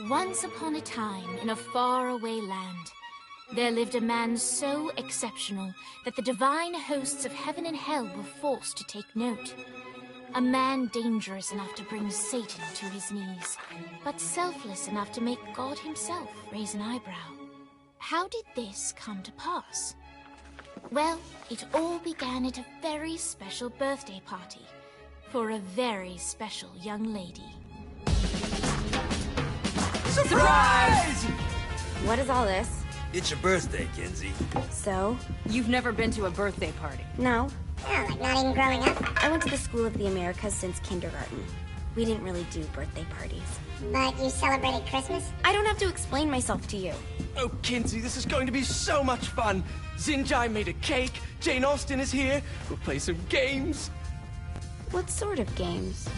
Once upon a time, in a faraway land, there lived a man so exceptional that the divine hosts of heaven and hell were forced to take note. A man dangerous enough to bring Satan to his knees, but selfless enough to make God himself raise an eyebrow. How did this come to pass? Well, it all began at a very special birthday party for a very special young lady. Surprise! What is all this? It's your birthday, Kinsey. So? You've never been to a birthday party? No. Oh, like not even growing up? I went to the School of the Americas since kindergarten. We didn't really do birthday parties. But you celebrated Christmas? I don't have to explain myself to you. Oh, Kinsey, this is going to be so much fun. Xinjai made a cake, Jane Austen is here, we'll play some games. What sort of games?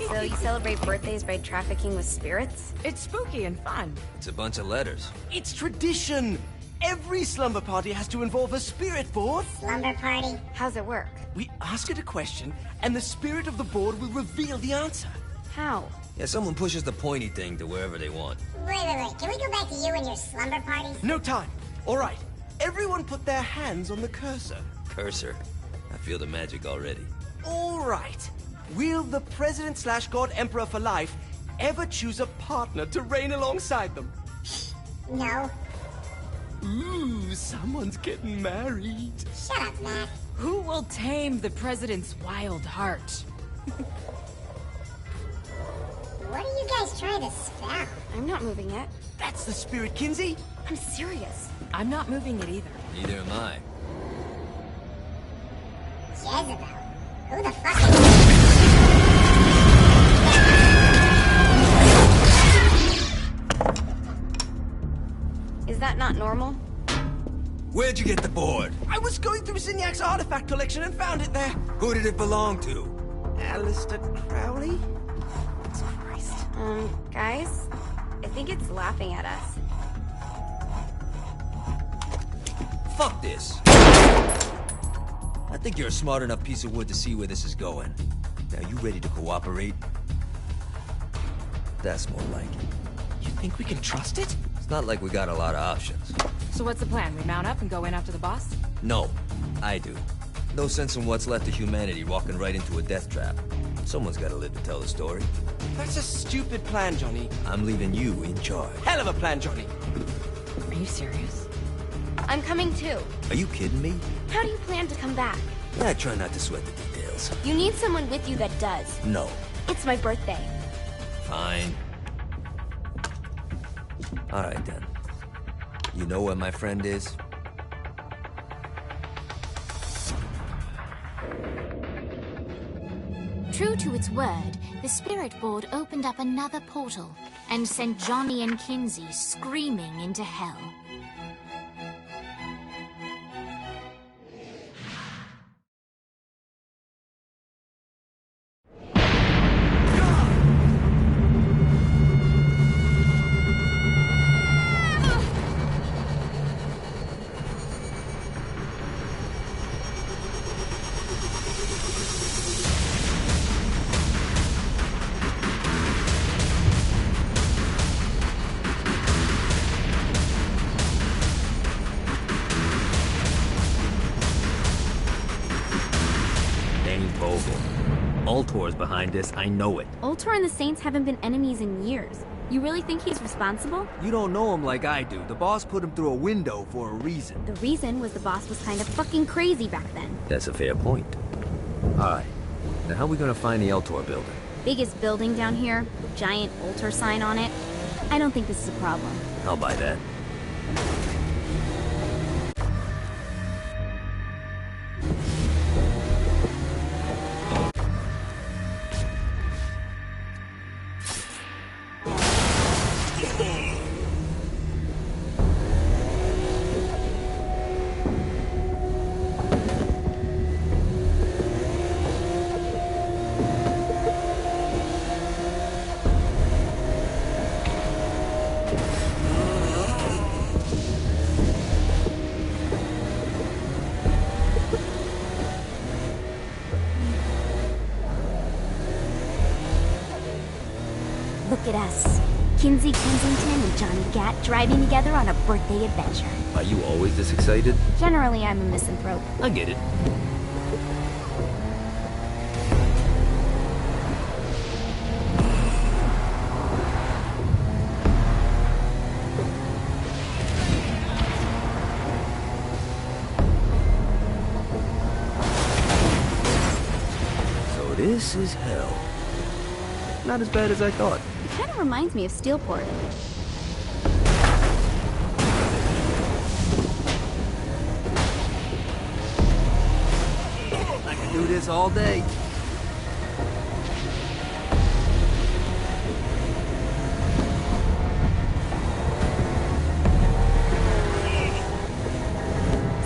So you celebrate birthdays by trafficking with spirits? It's spooky and fun. It's a bunch of letters. It's tradition. Every slumber party has to involve a spirit board. Slumber party? How's it work? We ask it a question, and the spirit of the board will reveal the answer. How? Yeah, someone pushes the pointy thing to wherever they want. Wait. Can we go back to you and your slumber parties? No time. All right. Everyone put their hands on the cursor. Cursor. I feel the magic already. All right. Will the President/God Emperor for life ever choose a partner to reign alongside them? No. Ooh, someone's getting married. Shut up, Matt. Who will tame the president's wild heart? What are you guys trying to spell? I'm not moving it. That's the spirit, Kinsey. I'm serious. I'm not moving it either. Neither am I. Jezebel. Who the fuck is... Is that not normal? Where'd you get the board? I was going through Zignac's artifact collection and found it there. Who did it belong to? Alistair Crowley? Christ. Guys? I think it's laughing at us. Fuck this. I think you're a smart enough piece of wood to see where this is going. Now, you ready to cooperate? That's more like it. You think we can trust it? It's not like we got a lot of options. So what's the plan? We mount up and go in after the boss? No, I do. No sense in what's left of humanity walking right into a death trap. Someone's gotta live to tell the story. That's a stupid plan, Johnny. I'm leaving you in charge. Hell of a plan, Johnny. Are you serious? I'm coming too. Are you kidding me? How do you plan to come back? I try not to sweat the details. You need someone with you that does. No. It's my birthday. Fine. Alright then. You know where my friend is? True to its word, the spirit board opened up another portal and sent Johnny and Kinsey screaming into hell. Ultor's behind this, I know it. Ultor and the Saints haven't been enemies in years. You really think he's responsible? You don't know him like I do. The boss put him through a window for a reason. The reason was the boss was kind of fucking crazy back then. That's a fair point. Alright. Now how are we gonna find the Ultor building? Biggest building down here, giant Ultor sign on it. I don't think this is a problem. I'll buy that. at us. Kinsey Kensington and Johnny Gat driving together on a birthday adventure. Are you always this excited? Generally, I'm a misanthrope. I get it. So this is hell. Not as bad as I thought. It kind of reminds me of Steelport. I can do this all day.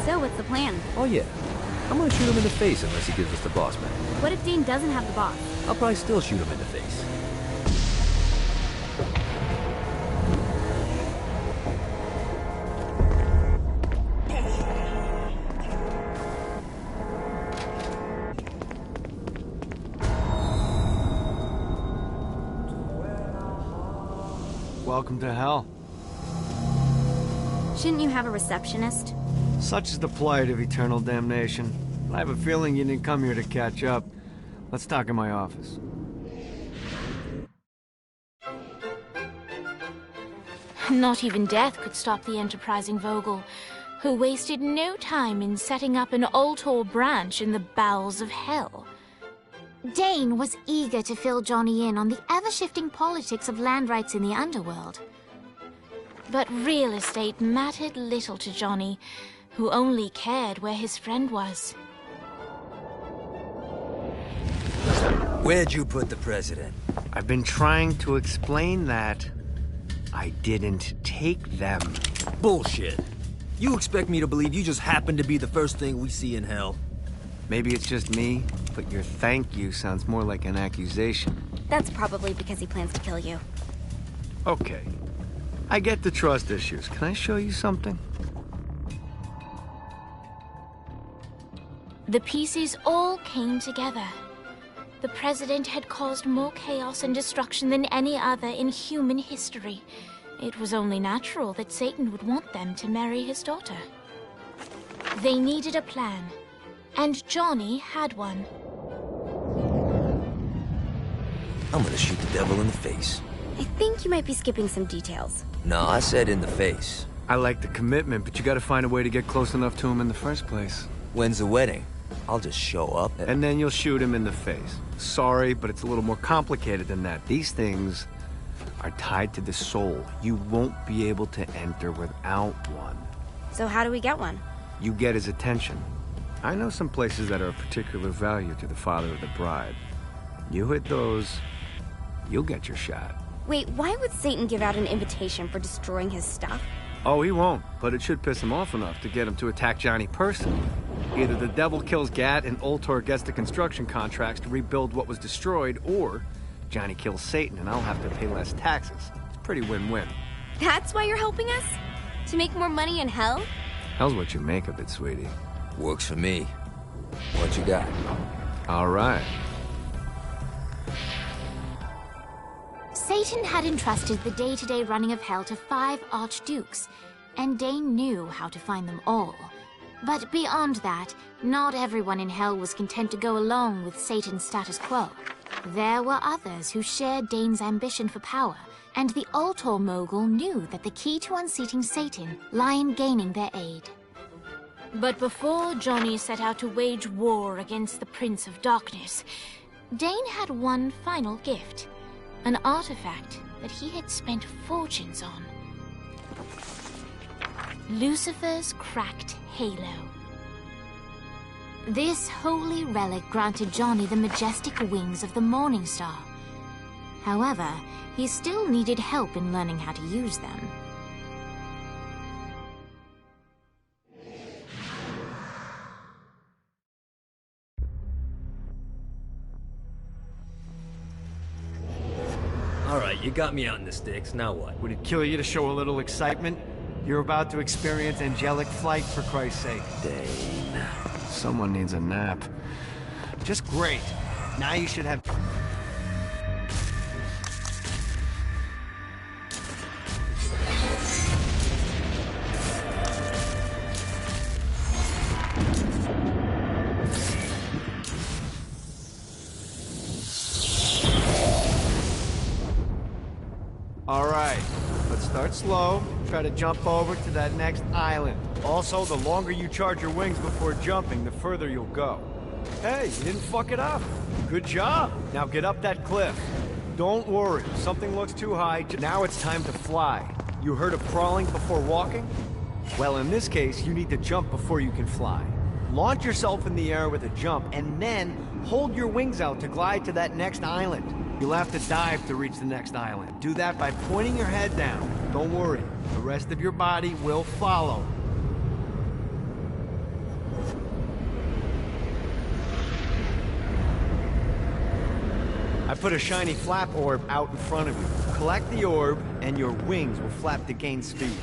So, what's the plan? Oh yeah. I'm gonna shoot him in the face unless he gives us the boss man. What if Dane doesn't have the boss? I'll probably still shoot him in the face. Welcome to hell. Shouldn't you have a receptionist? Such is the plight of eternal damnation. I have a feeling you didn't come here to catch up. Let's talk in my office. Not even death could stop the enterprising Vogel, who wasted no time in setting up an Ultor branch in the bowels of hell. Dane was eager to fill Johnny in on the ever-shifting politics of land rights in the underworld. But real estate mattered little to Johnny, who only cared where his friend was. Where'd you put the president? I've been trying to explain that. I didn't take them. Bullshit. You expect me to believe you just happened to be the first thing we see in hell? Maybe it's just me, but your thank you sounds more like an accusation. That's probably because he plans to kill you. Okay. I get the trust issues. Can I show you something? The pieces all came together. The president had caused more chaos and destruction than any other in human history. It was only natural that Satan would want them to marry his daughter. They needed a plan, and Johnny had one. I'm gonna shoot the devil in the face. I think you might be skipping some details. No, I said in the face. I like the commitment, but you gotta find a way to get close enough to him in the first place. When's the wedding? I'll just show up And then you'll shoot him in the face. Sorry, but it's a little more complicated than that. These things are tied to the soul. You won't be able to enter without one. So how do we get one? You get his attention. I know some places that are of particular value to the father of the bride. You hit those, you'll get your shot. Wait, why would Satan give out an invitation for destroying his stuff? Oh, he won't, but it should piss him off enough to get him to attack Johnny personally. Either the devil kills Gat and Ultor gets the construction contracts to rebuild what was destroyed, or Johnny kills Satan and I'll have to pay less taxes. It's pretty win-win. That's why you're helping us? To make more money in hell? Hell's what you make of it, sweetie. Works for me. What you got? All right. Satan had entrusted the day-to-day running of hell to 5 archdukes, and Dane knew how to find them all. But beyond that, not everyone in hell was content to go along with Satan's status quo. There were others who shared Dane's ambition for power, and the Ultor mogul knew that the key to unseating Satan lay in gaining their aid. But before Johnny set out to wage war against the Prince of Darkness, Dane had one final gift. An artifact that he had spent fortunes on. Lucifer's cracked halo. This holy relic granted Johnny the majestic wings of the Morning Star. However, he still needed help in learning how to use them. Alright, you got me out in the sticks, now what? Would it kill you to show a little excitement? You're about to experience angelic flight, for Christ's sake. Dane. Someone needs a nap. Just great. Now you should have... Alright, let's start slow. Try to jump over to that next island. Also, the longer you charge your wings before jumping, the further you'll go. Hey, you didn't fuck it up. Good job. Now get up that cliff. Don't worry, if something looks too high, now it's time to fly. You heard of crawling before walking? Well, in this case, you need to jump before you can fly. Launch yourself in the air with a jump, and then hold your wings out to glide to that next island. You'll have to dive to reach the next island. Do that by pointing your head down. Don't worry, the rest of your body will follow. I put a shiny flap orb out in front of you. Collect the orb, and your wings will flap to gain speed.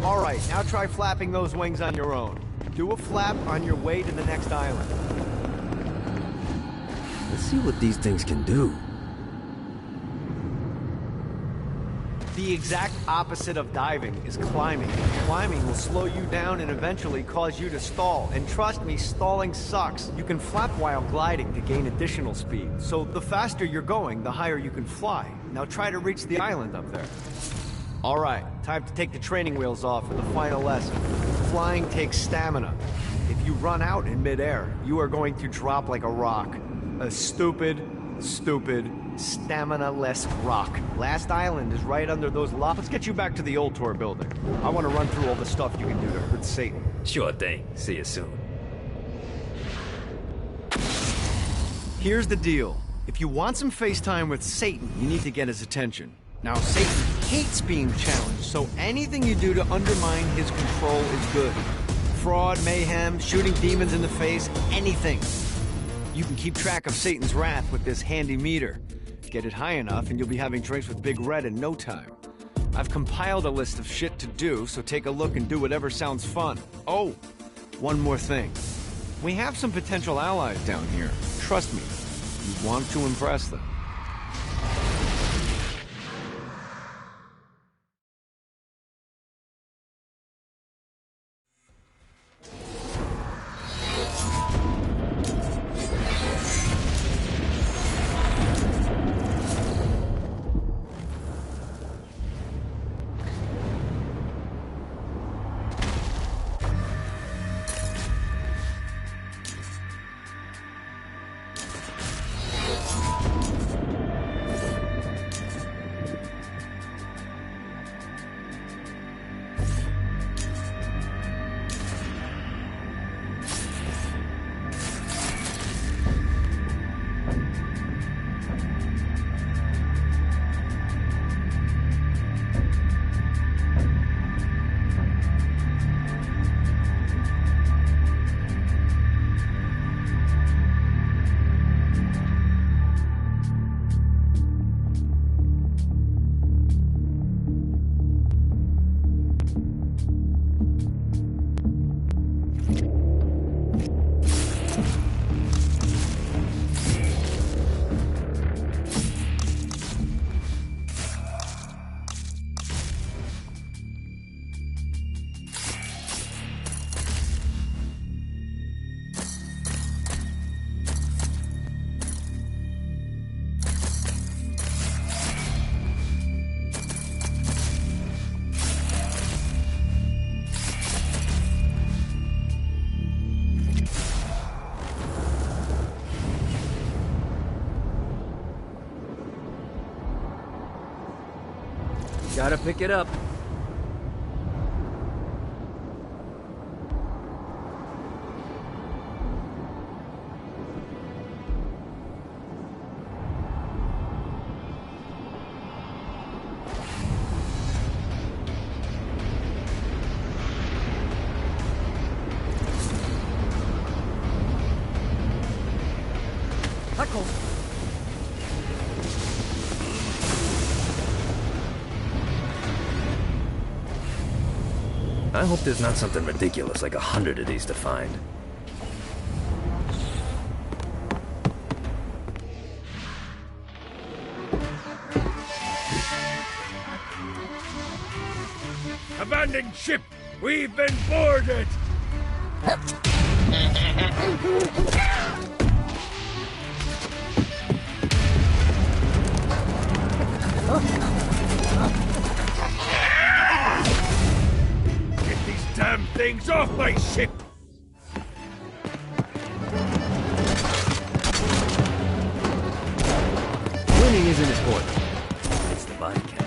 Alright, now try flapping those wings on your own. Do a flap on your way to the next island. Let's see what these things can do. The exact opposite of diving is climbing. Climbing will slow you down and eventually cause you to stall. And trust me, stalling sucks. You can flap while gliding to gain additional speed. So the faster you're going, the higher you can fly. Now try to reach the island up there. Alright, time to take the training wheels off for the final lesson. Flying takes stamina. If you run out in midair, you are going to drop like a rock. A stupid, stamina-less rock. Last island is right under those locks. Let's get you back to the old tour building. I want to run through all the stuff you can do to hurt Satan. Sure thing. See you soon. Here's the deal. If you want some FaceTime with Satan, you need to get his attention. Now, Satan hates being challenged, so anything you do to undermine his control is good. Fraud, mayhem, shooting demons in the face, anything. You can keep track of Satan's wrath with this handy meter. Get it high enough and you'll be having drinks with Big Red in no time. I've compiled a list of shit to do, so take a look and do whatever sounds fun. Oh, one more thing. We have some potential allies down here. Trust me, you want to impress them. Gotta pick it up. Huckle. I hope there's not something ridiculous like 100 of these to find. Abandoned ship! We've been boarded! Get these damn things off my ship! Winning isn't important. It's the body count.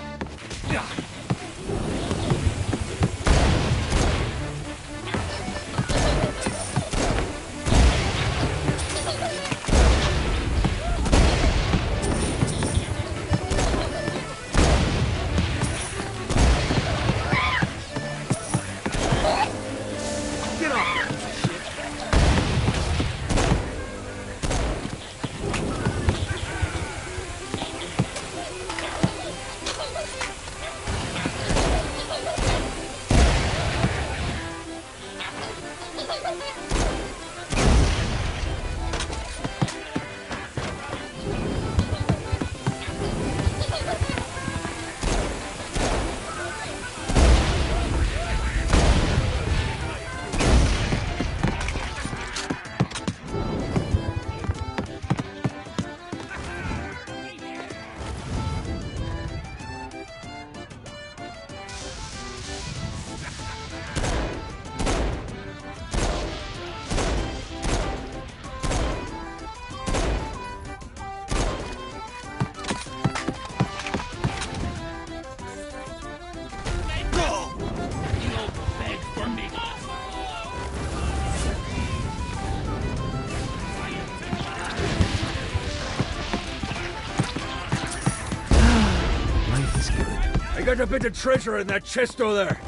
I got a bit of treasure in that chest over there.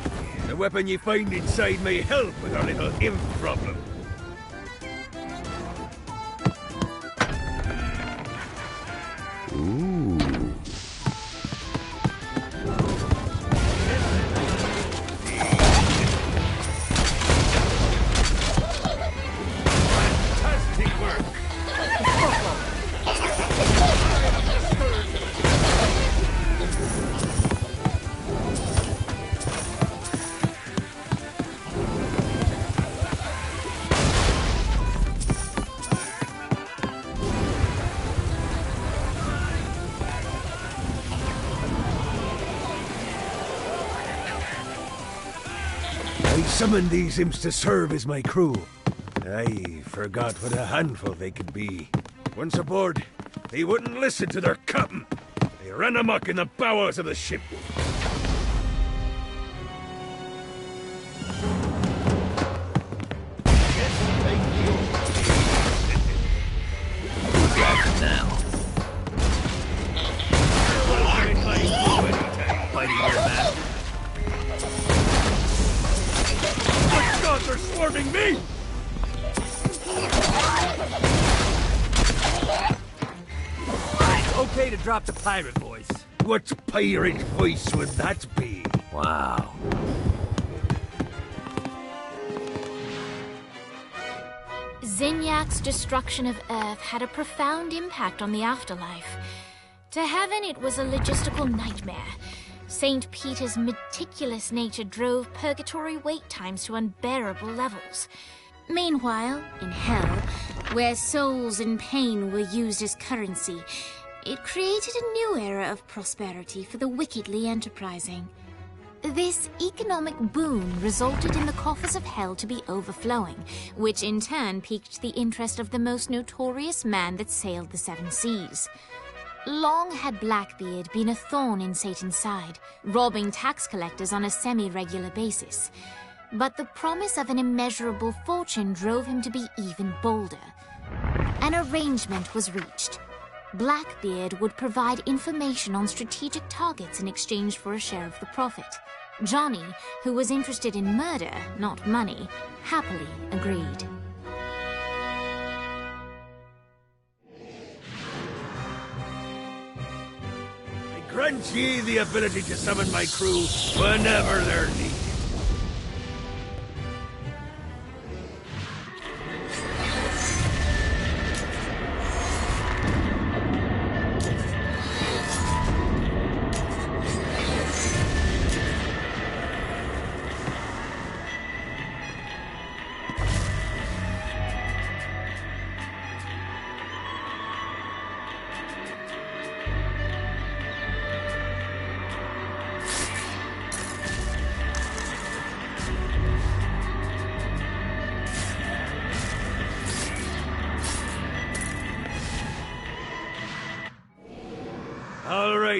The weapon you find inside may help with our little imp problem. Fantastic work! I summoned these imps to serve as my crew. I forgot what a handful they could be. Once aboard, they wouldn't listen to their captain. They ran amok in the bowels of the ship. Now. Fighting your master. The gods are swarming me! Okay to drop the pirate voice. What pirate voice would that be? Wow. Zinyak's destruction of Earth had a profound impact on the afterlife. To heaven, it was a logistical nightmare. St. Peter's meticulous nature drove purgatory wait times to unbearable levels. Meanwhile, in hell, where souls in pain were used as currency, it created a new era of prosperity for the wickedly enterprising. This economic boon resulted in the coffers of hell to be overflowing, which in turn piqued the interest of the most notorious man that sailed the seven seas. Long had Blackbeard been a thorn in Satan's side, robbing tax collectors on a semi-regular basis. But the promise of an immeasurable fortune drove him to be even bolder. An arrangement was reached. Blackbeard would provide information on strategic targets in exchange for a share of the profit. Johnny, who was interested in murder, not money, happily agreed. I grant ye the ability to summon my crew whenever they're needed.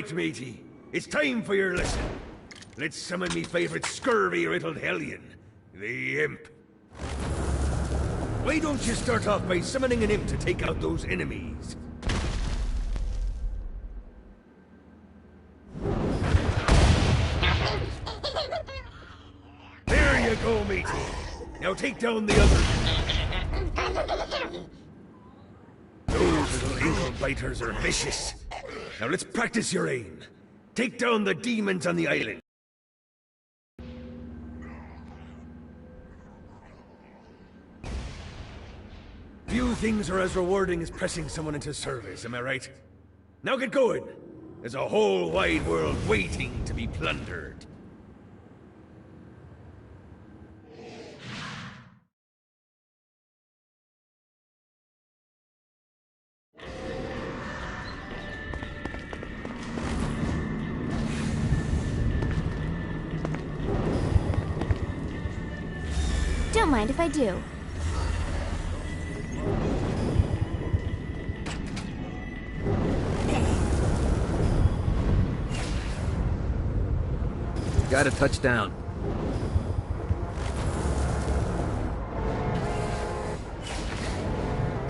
right, matey. It's time for your lesson. Let's summon me favorite scurvy-riddled hellion, the Imp. Why don't you start off by summoning an Imp to take out those enemies? There you go, matey. Now take down the other. Those little ankle biters are vicious. Now let's practice your aim. Take down the demons on the island. Few things are as rewarding as pressing someone into service, am I right? Now get going. There's a whole wide world waiting to be plundered. Don't mind if I do. Got to touch down.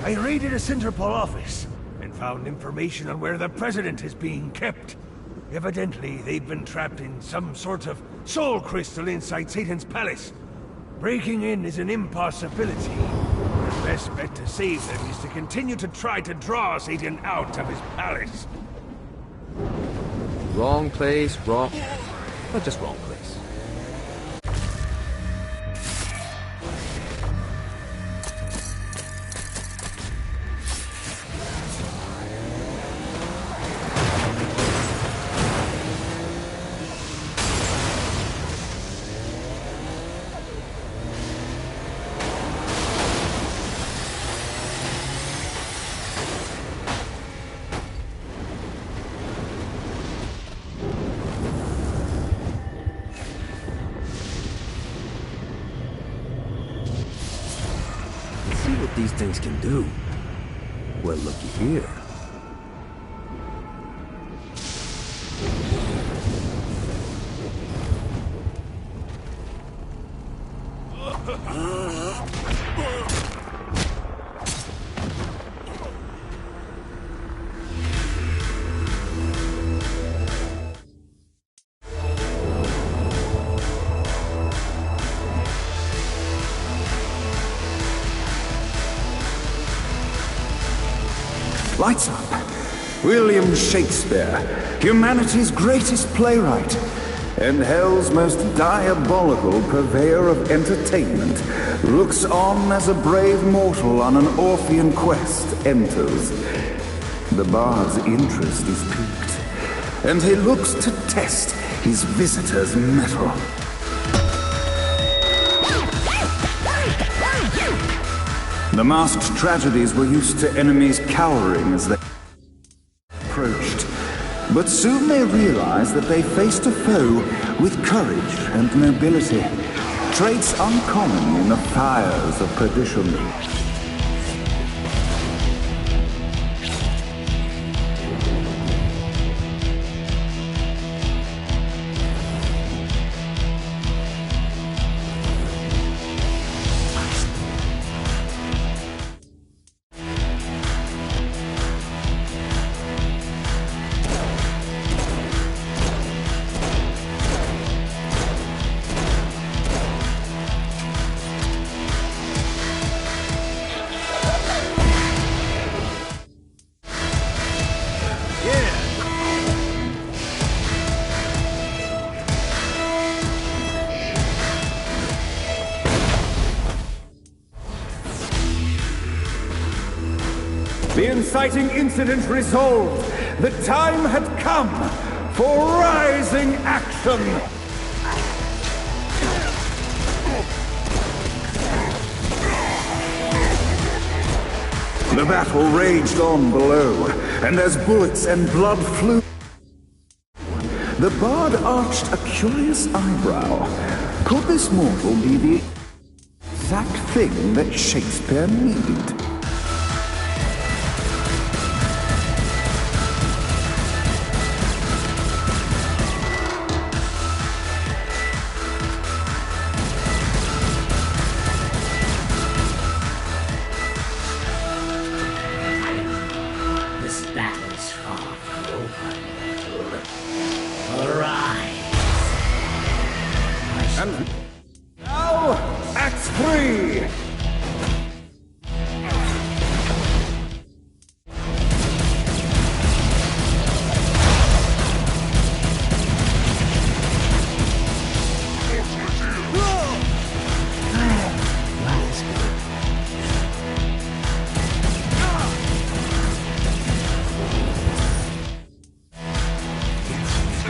I raided a Centerpol office and found information on where the President is being kept. Evidently, they've been trapped in some sort of soul crystal inside Satan's palace. Breaking in is an impossibility. The best bet to save them is to continue to try to draw Satan out of his palace. Wrong place, wrong... Not just wrong place. What these things can do. Well, looky here. Lights up. William Shakespeare, humanity's greatest playwright, and hell's most diabolical purveyor of entertainment, looks on as a brave mortal on an Orphean quest enters. The bard's interest is piqued, and he looks to test his visitor's mettle. The masked tragedies were used to enemies cowering as they approached, but soon they realized that they faced a foe with courage and nobility, traits uncommon in the fires of perdition. The inciting incident resolved. The time had come for rising action. The battle raged on below, and as bullets and blood flew, the bard arched a curious eyebrow. Could this mortal be the exact thing that Shakespeare needed? now, Act 3!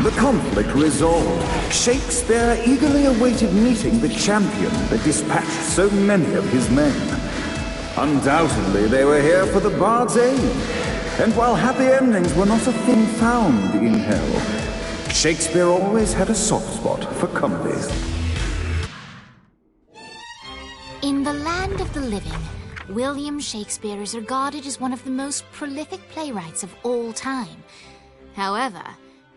The conflict resolved, Shakespeare eagerly awaited meeting the champion that dispatched so many of his men. Undoubtedly, they were here for the bard's aid, and while happy endings were not a thing found in hell, Shakespeare always had a soft spot for comedies. In the land of the living, William Shakespeare is regarded as one of the most prolific playwrights of all time. However,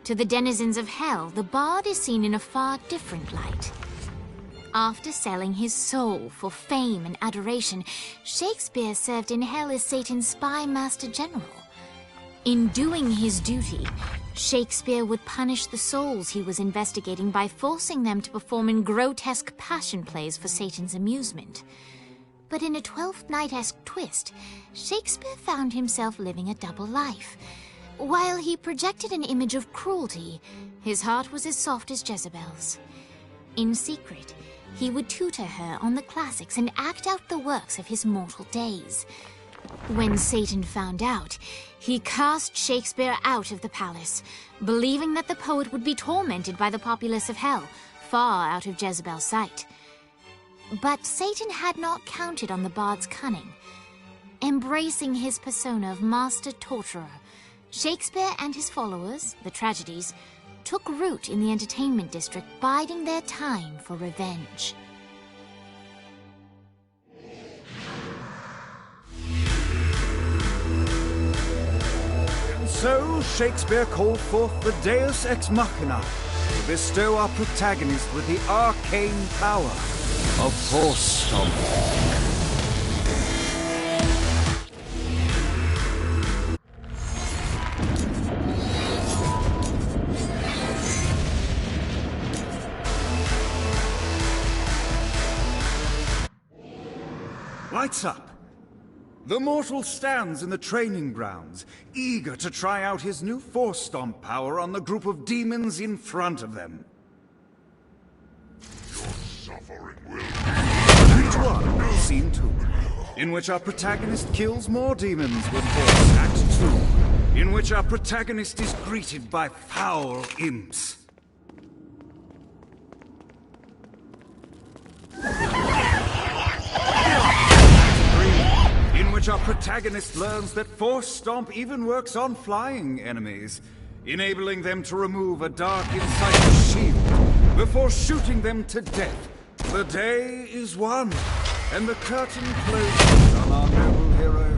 to the denizens of hell, the bard is seen in a far different light. After selling his soul for fame and adoration, Shakespeare served in hell as Satan's spy master general. In doing his duty, Shakespeare would punish the souls he was investigating by forcing them to perform in grotesque passion plays for Satan's amusement. But in a Twelfth Night-esque twist, Shakespeare found himself living a double life. While he projected an image of cruelty, his heart was as soft as Jezebel's. In secret, he would tutor her on the classics and act out the works of his mortal days. When Satan found out, he cast Shakespeare out of the palace, believing that the poet would be tormented by the populace of hell, far out of Jezebel's sight. But Satan had not counted on the bard's cunning. Embracing his persona of master torturer, Shakespeare and his followers, the tragedies, took root in the entertainment district, biding their time for revenge. And so Shakespeare called forth the Deus Ex Machina to bestow our protagonist with the arcane power of Force Stomp. Lights up. The mortal stands in the training grounds, eager to try out his new Force Stomp power on the group of demons in front of them. Your suffering will... Act 1, Scene 2, in which our protagonist kills more demons with Force. Act 2, in which our protagonist is greeted by foul imps. In which our protagonist learns that Force Stomp even works on flying enemies, enabling them to remove a dark insider's shield before shooting them to death. The day is won, and the curtain closes on our noble hero.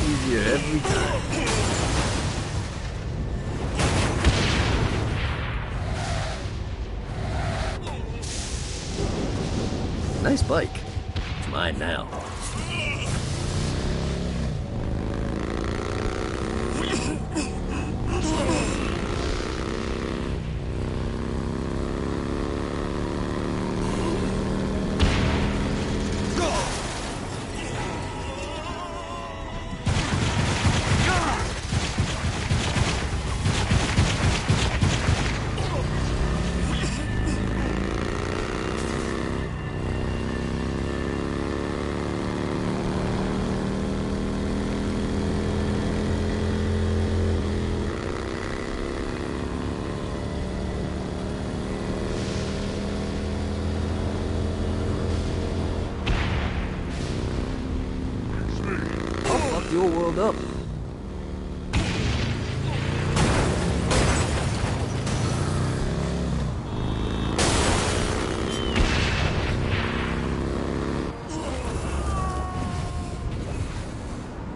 Easier every time. Nice bike. It's mine now. your world up.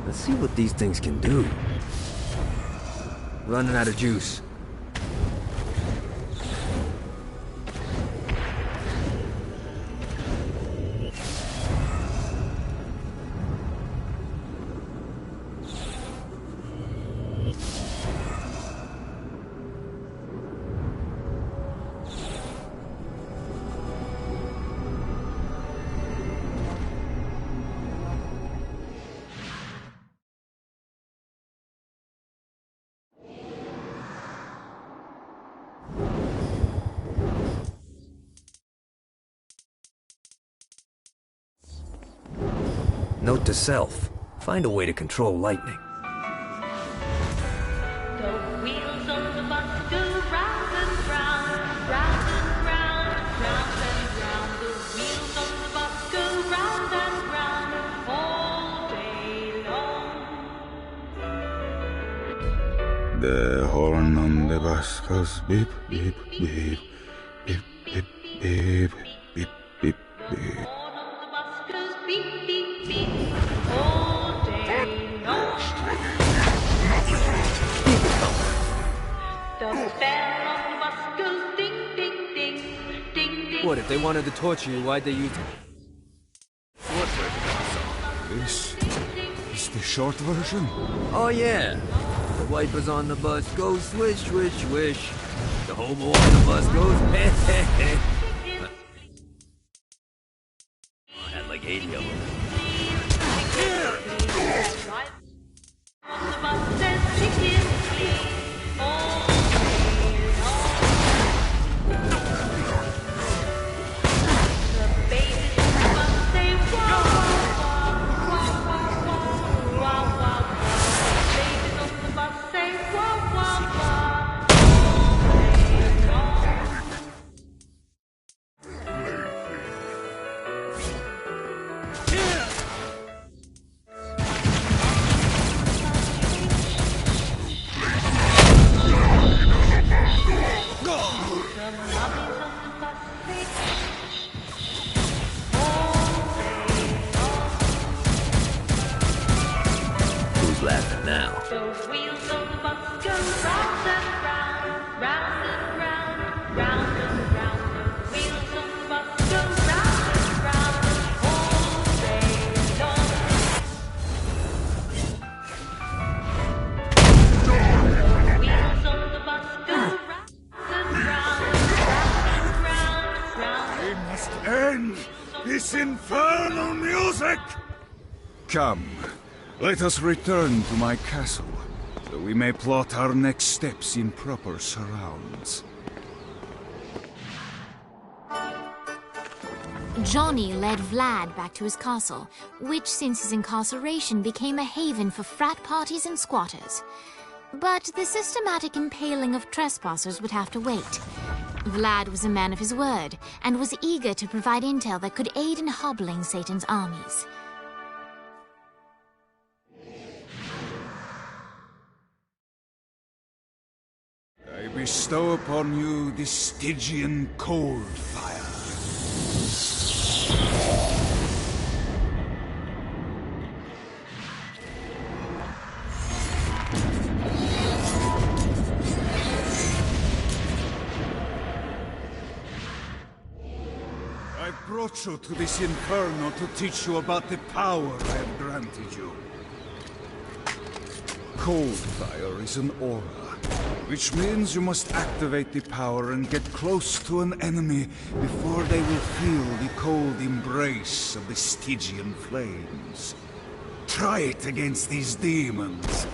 Let's see what these things can do. Running out of juice. Note to self, find a way to control lightning. The wheels of the bus go round and round, round and round, round and round. The wheels of the bus go round and round all day long. The horn on the bus goes beep, beep, beep, beep, beep, beep, beep, beep, beep. What, if they wanted to torture you, why'd they use... This is the short version. Oh yeah! The wipers on the bus go swish, swish, swish. The homo on the bus goes heh, heh, heh. I had like 80 of them. Who's laughing now? The wheels of the bus go round and round, round and round, round and round. The wheels of the bus go round and round all day long. The wheels of the bus go round and round, round and round. We must end this infernal music! Come, let us return to my castle, so we may plot our next steps in proper surrounds. Johnny led Vlad back to his castle, which since his incarceration became a haven for frat parties and squatters. But the systematic impaling of trespassers would have to wait. Vlad was a man of his word, and was eager to provide intel that could aid in hobbling Satan's armies. I bestow upon you the Stygian cold fire. I brought you to this inferno to teach you about the power I have granted you. Cold fire is an aura, which means you must activate the power and get close to an enemy before they will feel the cold embrace of the Stygian flames. Try it against these demons.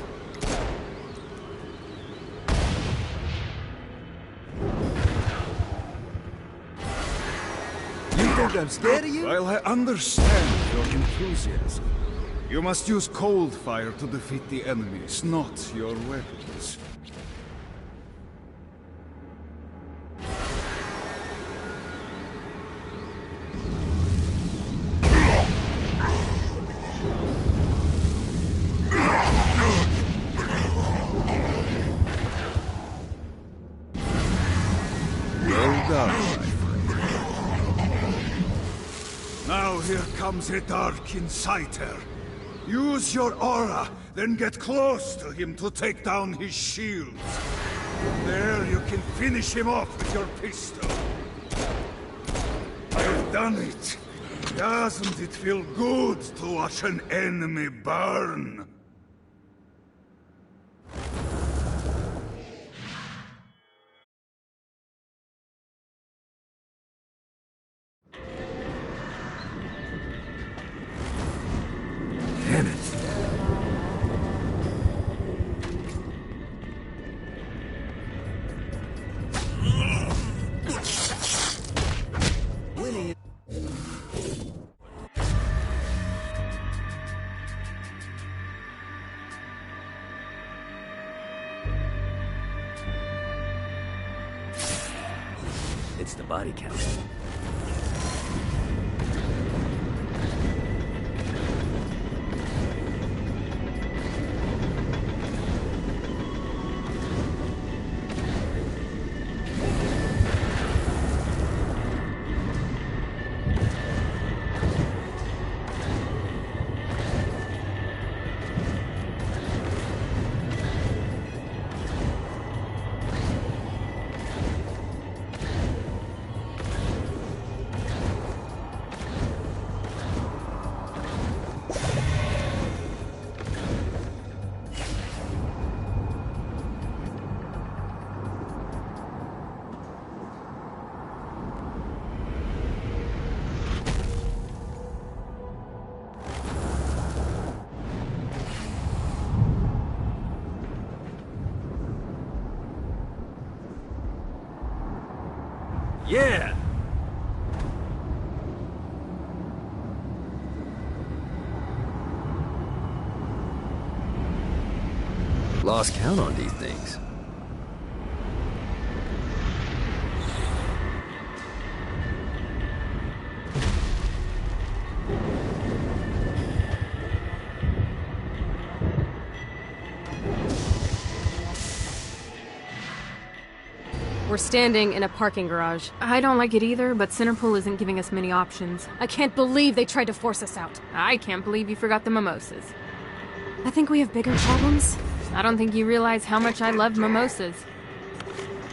You think I'm scared of you? While I understand your enthusiasm, you must use cold fire to defeat the enemies, not your weapons. here comes a dark inciter. Use your aura, then get close to him to take down his shields. There you can finish him off with your pistol. I've done it. Doesn't it feel good to watch an enemy burn? Damn it. Winning. It's the body count. Yeah! Lost count on these things. We're standing in a parking garage. I don't like it either, but Centerpool isn't giving us many options. I can't believe they tried to force us out. I can't believe you forgot the mimosas. I think we have bigger problems. I don't think you realize how much I love mimosas.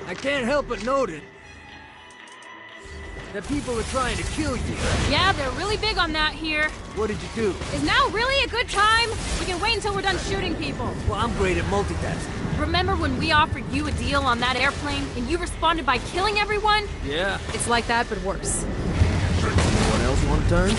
I can't help but notice that people are trying to kill you. Yeah, they're really big on that here. What did you do? Is now really a good time? We can wait until we're done shooting people. Well, I'm great at multitasking. Remember when we offered you a deal on that airplane and you responded by killing everyone? Yeah. It's like that, but worse. Anyone else want to turn?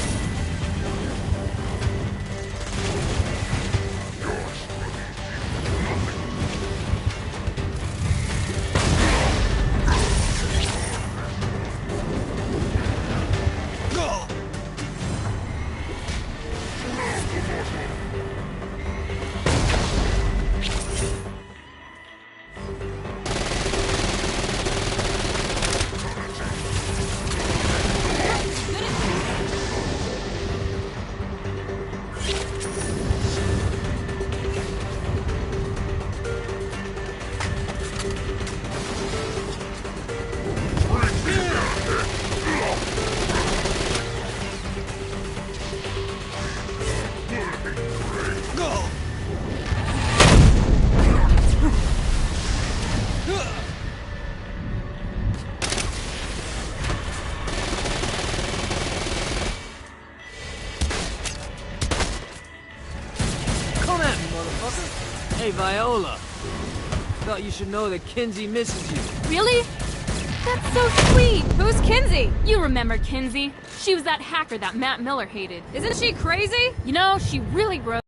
Hey, Viola. Thought you should know that Kinsey misses you. Really? That's so sweet! Who's Kinsey? You remember Kinsey. She was that hacker that Matt Miller hated. Isn't she crazy? You know, she really grows.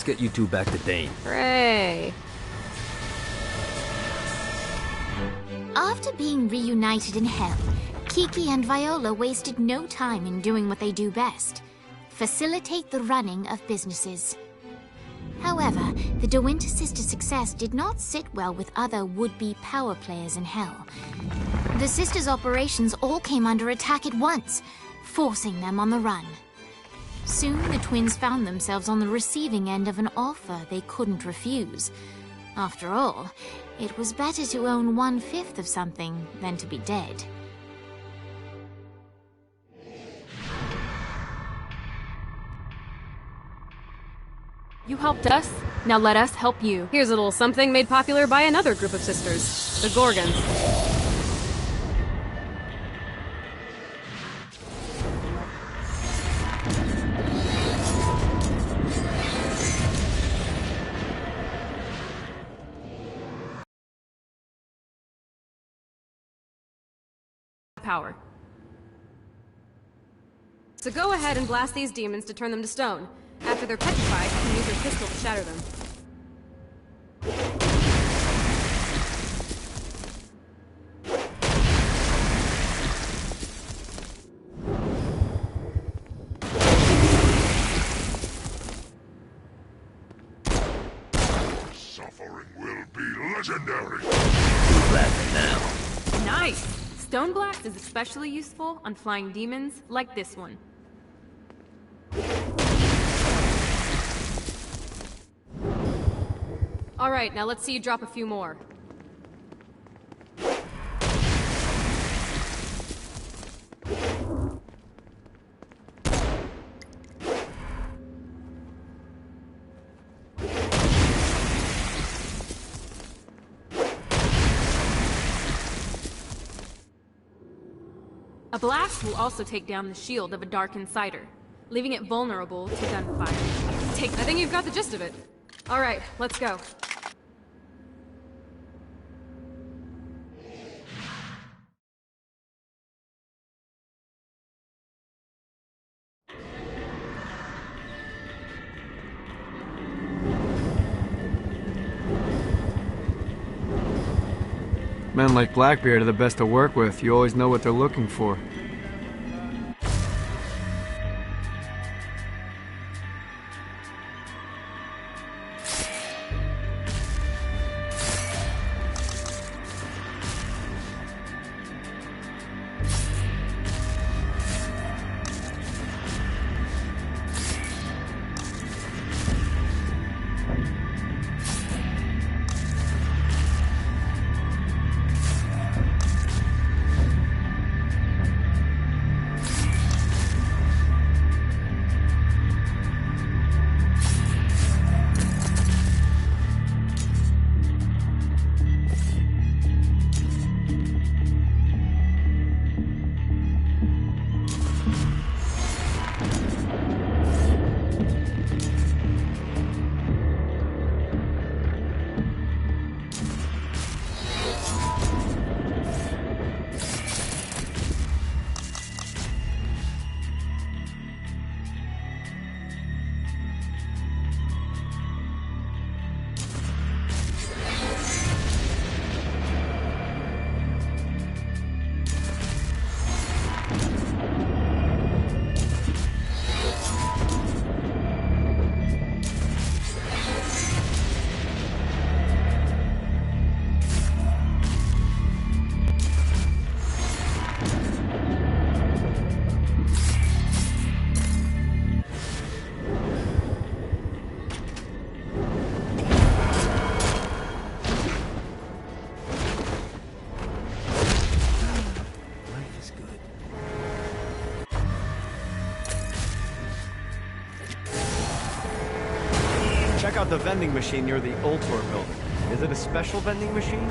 get you two back to Dane. Hooray! After being reunited in Hell, Kiki and Viola wasted no time in doing what they do best: facilitate the running of businesses. However, the De Winter sisters' success did not sit well with other would-be power players in Hell. The sisters' operations all came under attack at once, forcing them on the run. Soon, the twins found themselves on the receiving end of an offer they couldn't refuse. After all, it was better to own 1/5 of something than to be dead. You helped us, now let us help you. Here's a little something made popular by another group of sisters, the Gorgons. Power. So go ahead and blast these demons to turn them to stone. After they're petrified, you can use your pistol to shatter them. Suffering will be legendary. Who's laughing now? Nice! Stone Blast is especially useful on flying demons like this one. Alright, now let's see you drop a few more. A blast will also take down the shield of a Dark Insider, leaving it vulnerable to gunfire. I think you've got the gist of it. Alright, let's go. Men like Blackbeard are the best to work with. You always know what they're looking for. Check out the vending machine near the Ultor building. Is it a special vending machine?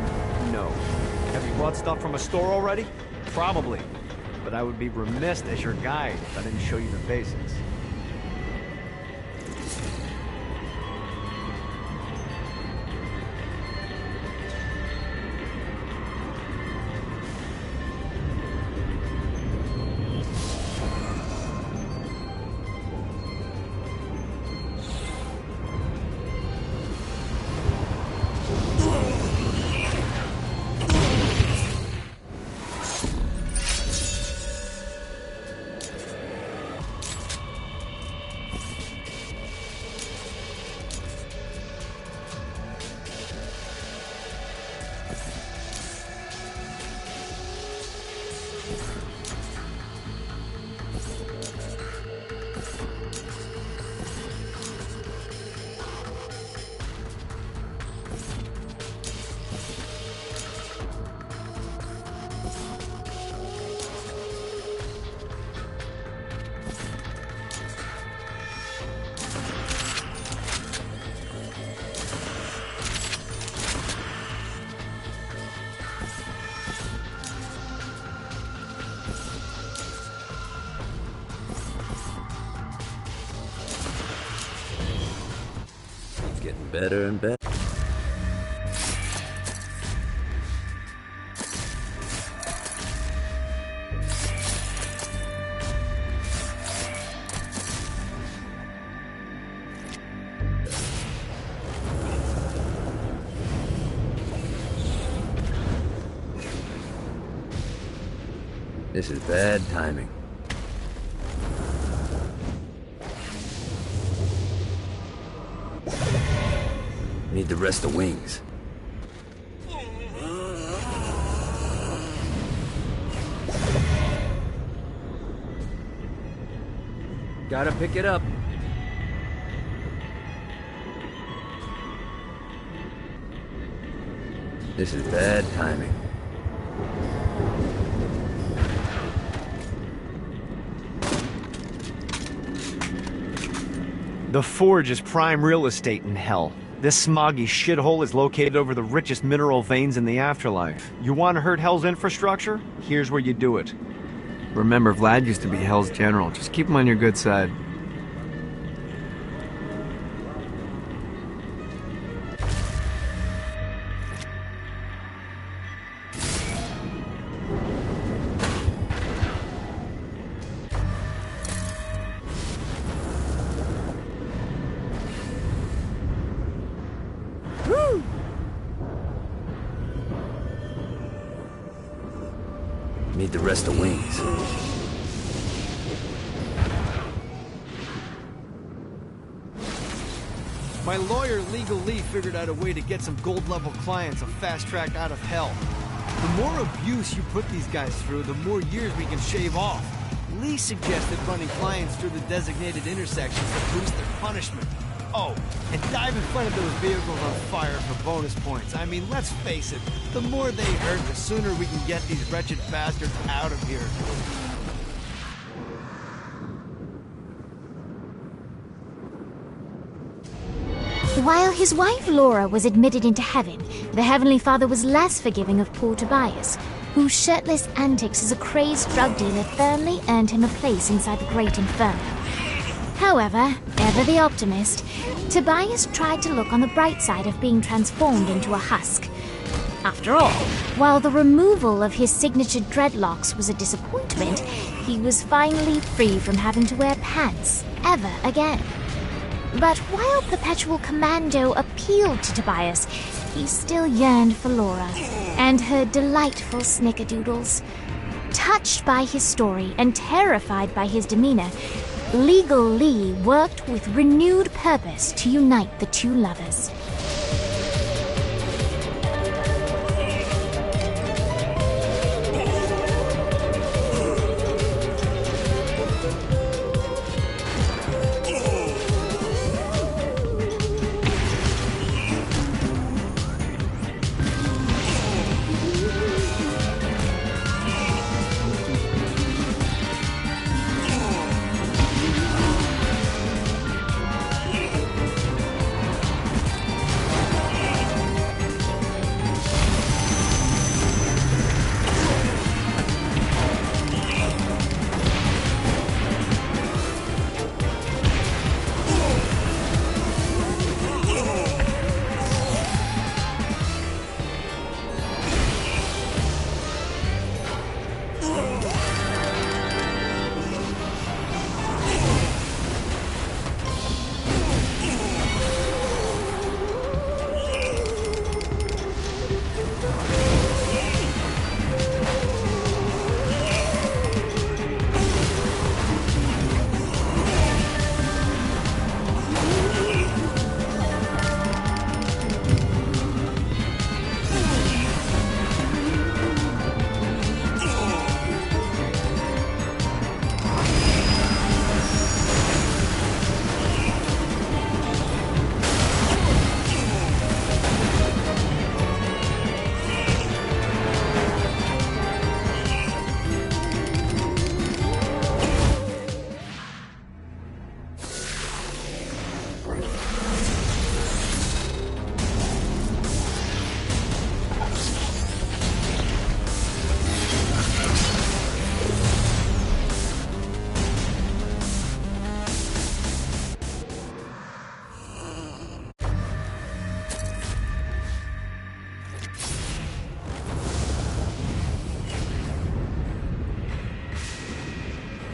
No. Have you bought stuff from a store already? Probably. But I would be remiss as your guide if I didn't show you the basics. Getting better and better. This is bad timing. Need the rest of wings. Gotta pick it up. This is bad timing. The Forge is prime real estate in hell. This smoggy shithole is located over the richest mineral veins in the afterlife. You want to hurt Hell's infrastructure? Here's where you do it. Remember, Vlad used to be Hell's general. Just keep him on your good side. Need the rest of wings. My lawyer, Legal Lee, figured out a way to get some gold-level clients a fast track out of hell. The more abuse you put these guys through, the more years we can shave off. Lee suggested running clients through the designated intersections to boost their punishment. Oh, and dive in front of those vehicles on fire for bonus points. I mean, let's face it, the more they hurt, the sooner we can get these wretched bastards out of here. While his wife Laura was admitted into heaven, the Heavenly Father was less forgiving of poor Tobias, whose shirtless antics as a crazed drug dealer firmly earned him a place inside the Great Inferno. However, ever the optimist, Tobias tried to look on the bright side of being transformed into a husk. After all, while the removal of his signature dreadlocks was a disappointment, he was finally free from having to wear pants ever again. But while Perpetual Commando appealed to Tobias, he still yearned for Laura and her delightful snickerdoodles. Touched by his story and terrified by his demeanor, Legal Lee worked with renewed purpose to unite the two lovers.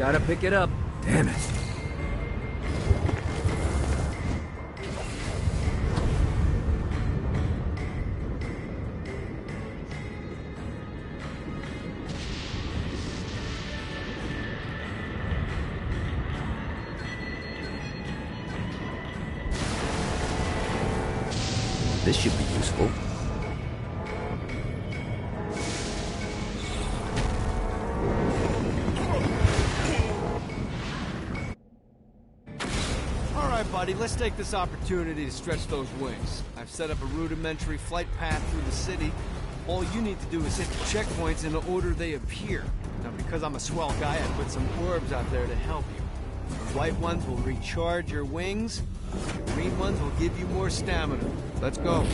Gotta pick it up. Damn it. This should be useful. Alright, buddy, let's take this opportunity to stretch those wings. I've set up a rudimentary flight path through the city. All you need to do is hit the checkpoints in the order they appear. Now, because I'm a swell guy, I put some orbs out there to help you. The white ones will recharge your wings. The green ones will give you more stamina. Let's go.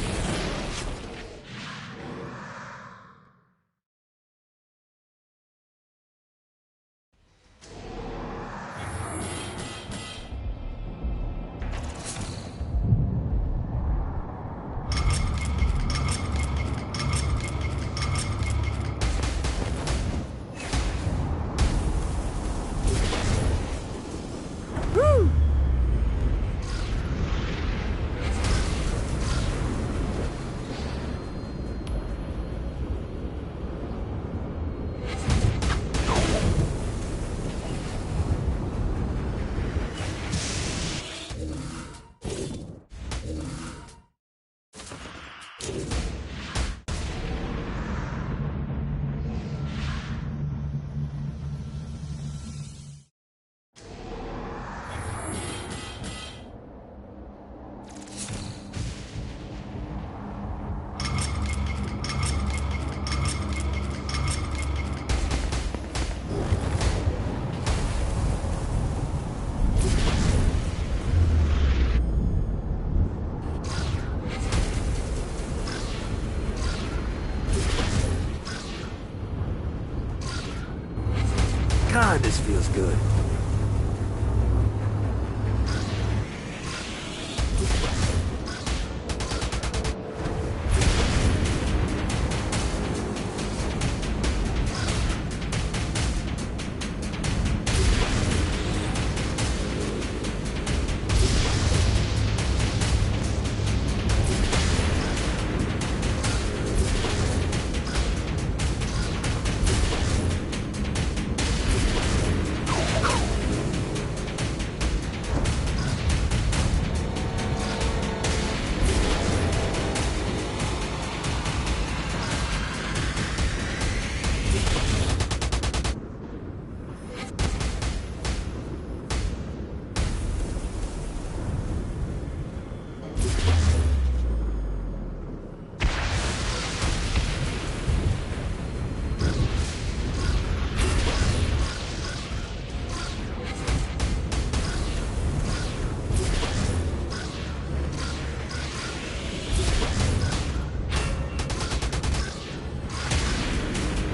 God, this feels good.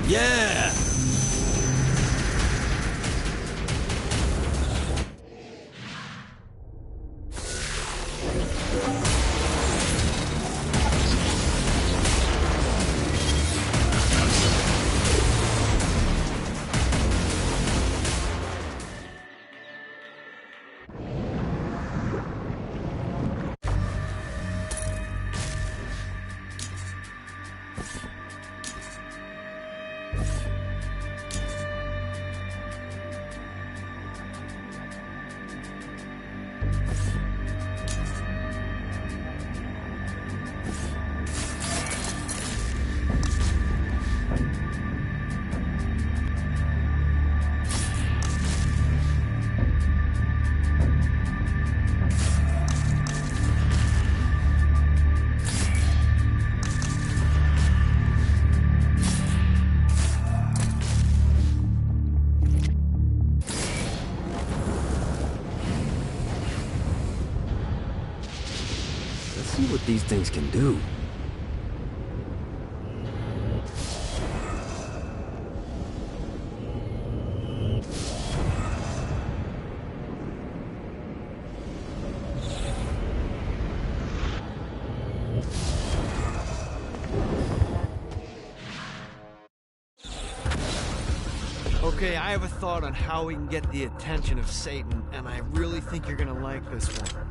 Yeah! See what these things can do. Okay, I have a thought on how we can get the attention of Satan, and I really think you're gonna like this one.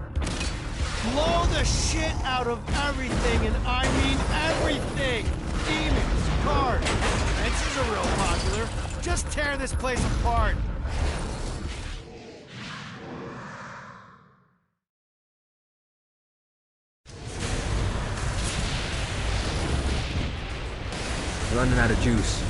Blow the shit out of everything, and I mean everything! Demons, cars, fences are real popular. Just tear this place apart. Running out of juice.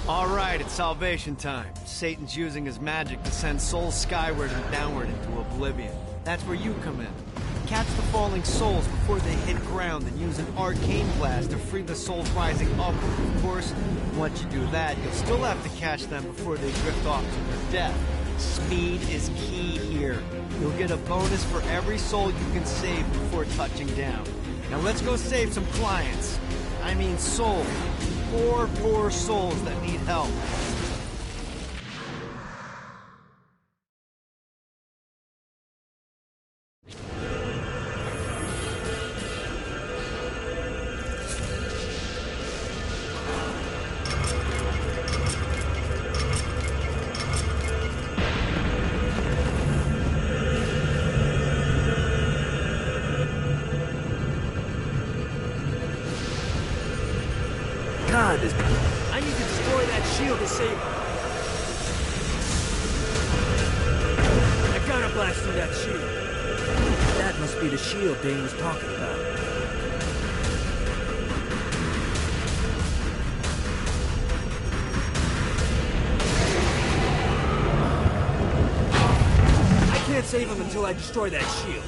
Alright, it's salvation time. Satan's using his magic to send souls skyward and downward into oblivion. That's where you come in. Catch the falling souls before they hit ground and use an arcane blast to free the souls rising upward. Of course, once you do that, you'll still have to catch them before they drift off to their death. Speed is key here. You'll get a bonus for every soul you can save before touching down. Now let's go save some clients. I mean souls. Poor souls that need help. shield. That must be the shield Dane was talking about. I can't save him until I destroy that shield.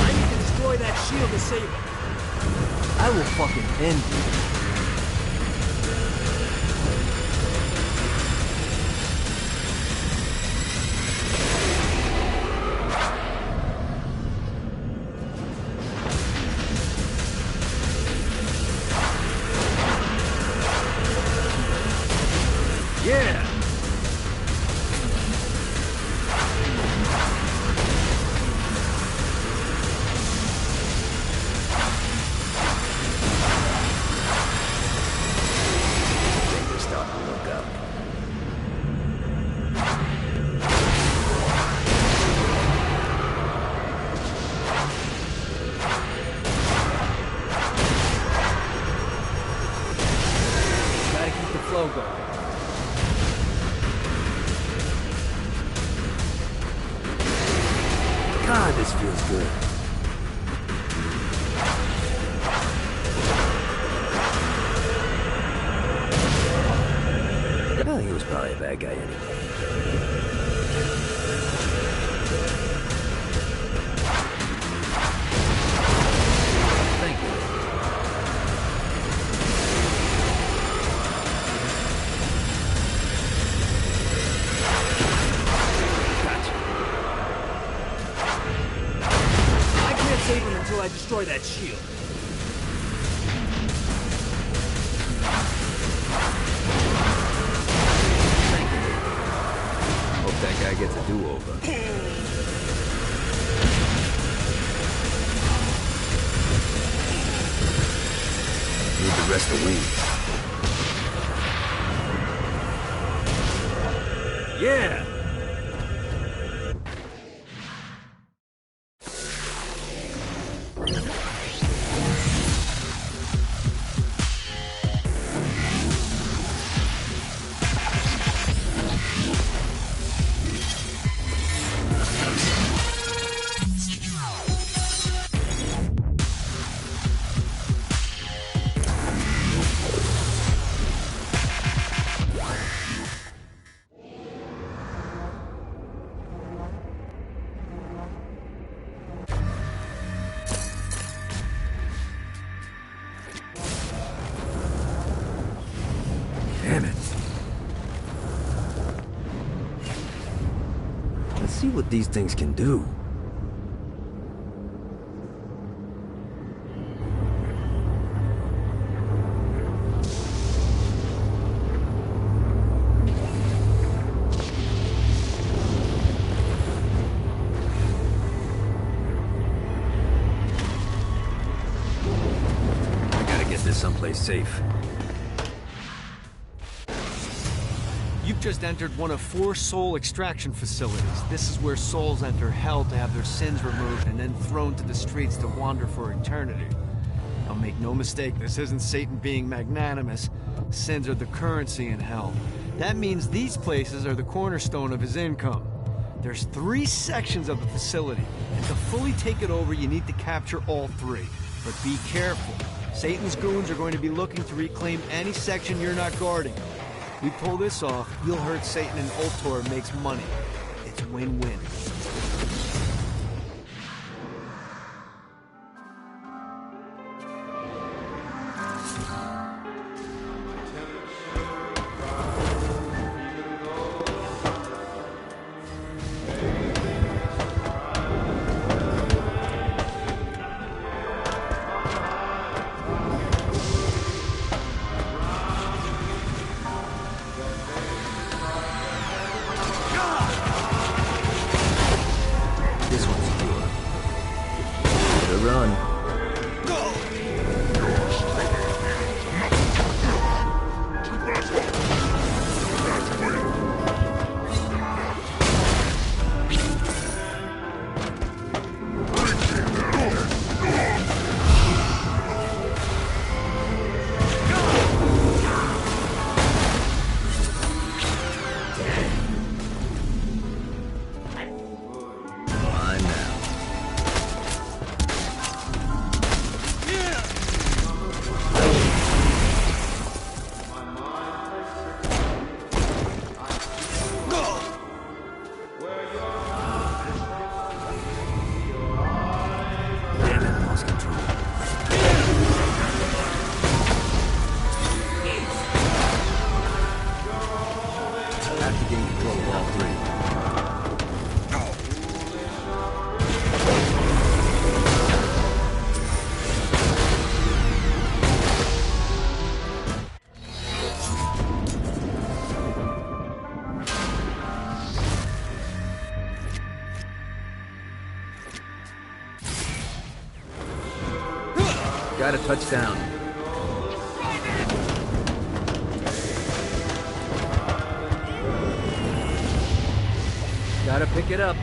I need to destroy that shield to save him. I will fucking end you. Yeah! They're starting to look up. Gotta keep the flow going. God, this feels good. Well, he was probably a bad guy anyway. Thank you. I can't save him until I destroy that shield. Hope that guy gets a do-over. Need the rest of wings. Yeah! Damn it. Let's see what these things can do. I gotta get this someplace safe. You've just entered one of 4 soul extraction facilities. This is where souls enter hell to have their sins removed and then thrown to the streets to wander for eternity. Now make no mistake, this isn't Satan being magnanimous. Sins are the currency in hell. That means these places are the cornerstone of his income. There's 3 sections of the facility, and to fully take it over, you need to capture all 3. But be careful. Satan's goons are going to be looking to reclaim any section you're not guarding. We pull this off, you'll hurt Satan and Ultor makes money. It's win-win. Gotta touch down. Gotta pick it up.